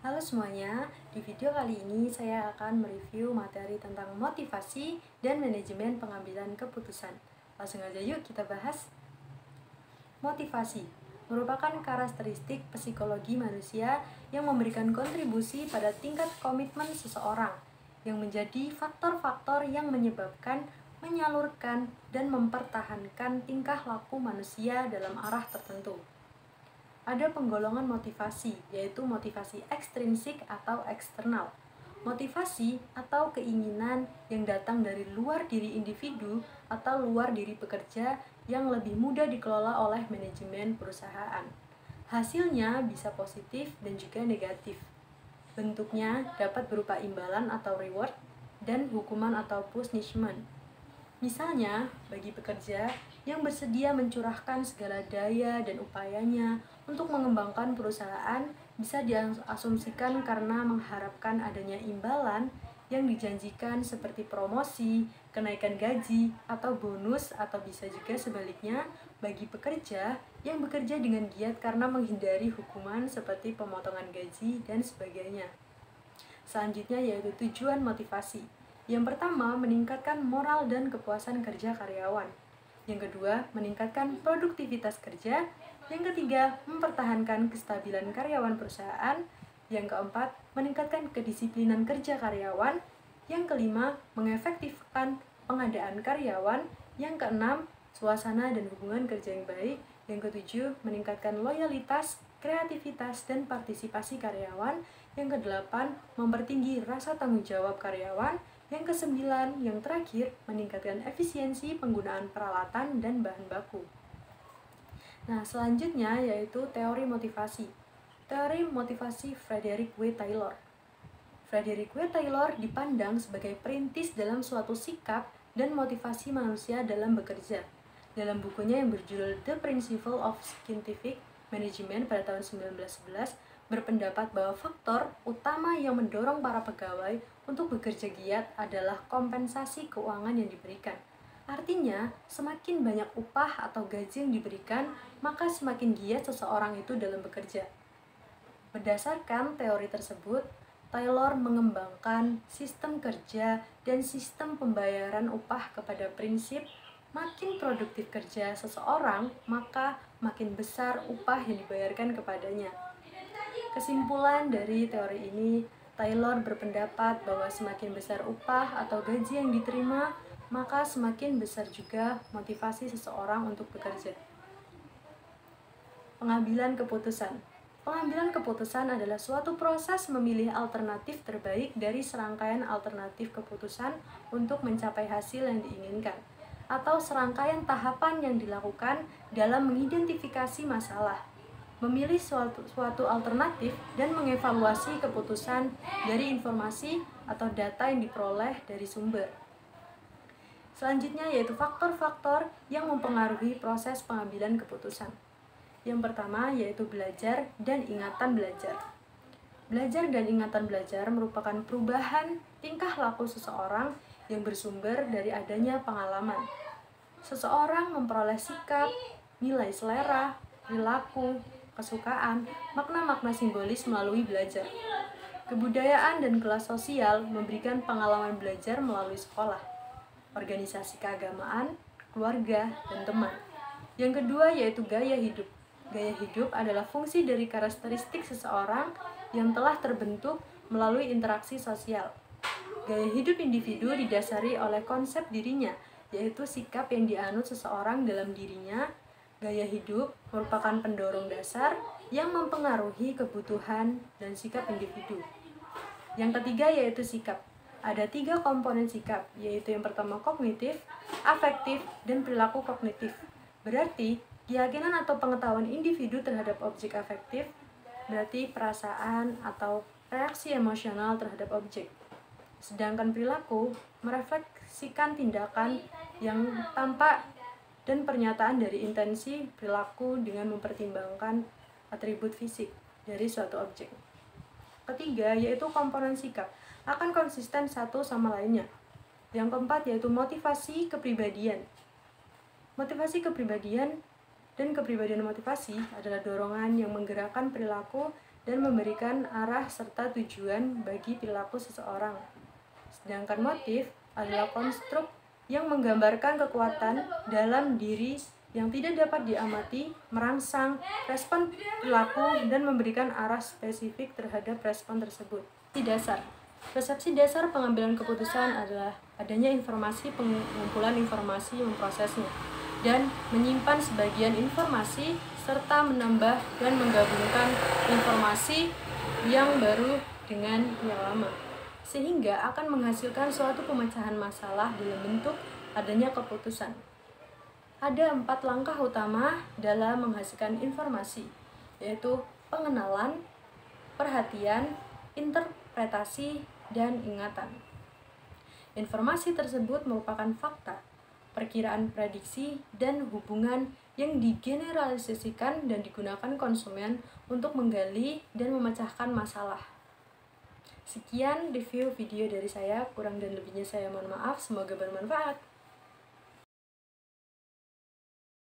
Halo semuanya, di video kali ini saya akan mereview materi tentang motivasi dan manajemen pengambilan keputusan. Langsung aja yuk kita bahas. Motivasi merupakan karakteristik psikologi manusia yang memberikan kontribusi pada tingkat komitmen seseorang, yang menjadi faktor-faktor yang menyebabkan, menyalurkan, dan mempertahankan tingkah laku manusia dalam arah tertentu. Ada penggolongan motivasi, yaitu motivasi ekstrinsik atau eksternal. Motivasi atau keinginan yang datang dari luar diri individu atau luar diri pekerja yang lebih mudah dikelola oleh manajemen perusahaan. Hasilnya bisa positif dan juga negatif. Bentuknya dapat berupa imbalan atau reward dan hukuman atau punishment. Misalnya, bagi pekerja yang bersedia mencurahkan segala daya dan upayanya untuk mengembangkan perusahaan, bisa diasumsikan karena mengharapkan adanya imbalan yang dijanjikan seperti promosi, kenaikan gaji, atau bonus, atau bisa juga sebaliknya bagi pekerja yang bekerja dengan giat karena menghindari hukuman seperti pemotongan gaji dan sebagainya. Selanjutnya yaitu tujuan motivasi. Yang pertama, meningkatkan moral dan kepuasan kerja karyawan. Yang kedua, meningkatkan produktivitas kerja. Yang ketiga, mempertahankan kestabilan karyawan perusahaan. Yang keempat, meningkatkan kedisiplinan kerja karyawan. Yang kelima, mengefektifkan pengadaan karyawan. Yang keenam, suasana dan hubungan kerja yang baik. Yang ketujuh, meningkatkan loyalitas, kreativitas, dan partisipasi karyawan. Yang kedelapan, mempertinggi rasa tanggung jawab karyawan. Yang kesembilan, yang terakhir, meningkatkan efisiensi penggunaan peralatan dan bahan baku. Nah, selanjutnya yaitu teori motivasi. Teori motivasi Frederick W. Taylor. Frederick W. Taylor dipandang sebagai perintis dalam suatu sikap dan motivasi manusia dalam bekerja. Dalam bukunya yang berjudul The Principle of Scientific Management pada tahun 1911, berpendapat bahwa faktor utama yang mendorong para pegawai untuk bekerja giat adalah kompensasi keuangan yang diberikan. Artinya, semakin banyak upah atau gaji yang diberikan, maka semakin giat seseorang itu dalam bekerja. Berdasarkan teori tersebut, Taylor mengembangkan sistem kerja dan sistem pembayaran upah kepada prinsip makin produktif kerja seseorang, maka makin besar upah yang dibayarkan kepadanya. Kesimpulan dari teori ini, Taylor berpendapat bahwa semakin besar upah atau gaji yang diterima, maka semakin besar juga motivasi seseorang untuk bekerja. Pengambilan keputusan. Pengambilan keputusan adalah suatu proses memilih alternatif terbaik dari serangkaian alternatif keputusan untuk mencapai hasil yang diinginkan, atau serangkaian tahapan yang dilakukan dalam mengidentifikasi masalah, memilih suatu alternatif, dan mengevaluasi keputusan dari informasi atau data yang diperoleh dari sumber. Selanjutnya yaitu faktor-faktor yang mempengaruhi proses pengambilan keputusan. Yang pertama yaitu belajar dan ingatan belajar. Belajar dan ingatan belajar merupakan perubahan tingkah laku seseorang yang bersumber dari adanya pengalaman. Seseorang memperoleh sikap, nilai selera, perilaku, kesukaan, makna-makna simbolis melalui belajar. Kebudayaan dan kelas sosial memberikan pengalaman belajar melalui sekolah, organisasi keagamaan, keluarga, dan teman. Yang kedua yaitu gaya hidup. Gaya hidup adalah fungsi dari karakteristik seseorang yang telah terbentuk melalui interaksi sosial. Gaya hidup individu didasari oleh konsep dirinya, yaitu sikap yang dianut seseorang dalam dirinya. Gaya hidup merupakan pendorong dasar yang mempengaruhi kebutuhan dan sikap individu. Yang ketiga yaitu sikap. Ada 3 komponen sikap, yaitu yang pertama kognitif, afektif, dan perilaku kognitif. Berarti, keyakinan atau pengetahuan individu terhadap objek afektif, berarti perasaan atau reaksi emosional terhadap objek. Sedangkan perilaku merefleksikan tindakan yang tampak dan pernyataan dari intensi perilaku dengan mempertimbangkan atribut fisik dari suatu objek. Ketiga yaitu komponen sikap, akan konsisten satu sama lainnya. Yang keempat yaitu motivasi kepribadian. Motivasi kepribadian dan kepribadian motivasi adalah dorongan yang menggerakkan perilaku dan memberikan arah serta tujuan bagi perilaku seseorang. Sedangkan motif adalah konstruk yang menggambarkan kekuatan dalam diri yang tidak dapat diamati, merangsang respon perilaku, dan memberikan arah spesifik terhadap respon tersebut. Persepsi dasar pengambilan keputusan adalah adanya informasi, pengumpulan informasi, memprosesnya, dan menyimpan sebagian informasi, serta menambah dan menggabungkan informasi yang baru dengan yang lama, sehingga akan menghasilkan suatu pemecahan masalah dalam bentuk adanya keputusan. Ada 4 langkah utama dalam menghasilkan informasi, yaitu pengenalan, perhatian, interpretasi, dan ingatan. Informasi tersebut merupakan fakta, perkiraan prediksi, dan hubungan yang digeneralisasikan dan digunakan konsumen untuk menggali dan memecahkan masalah. Sekian review video dari saya, kurang dan lebihnya saya mohon maaf, semoga bermanfaat.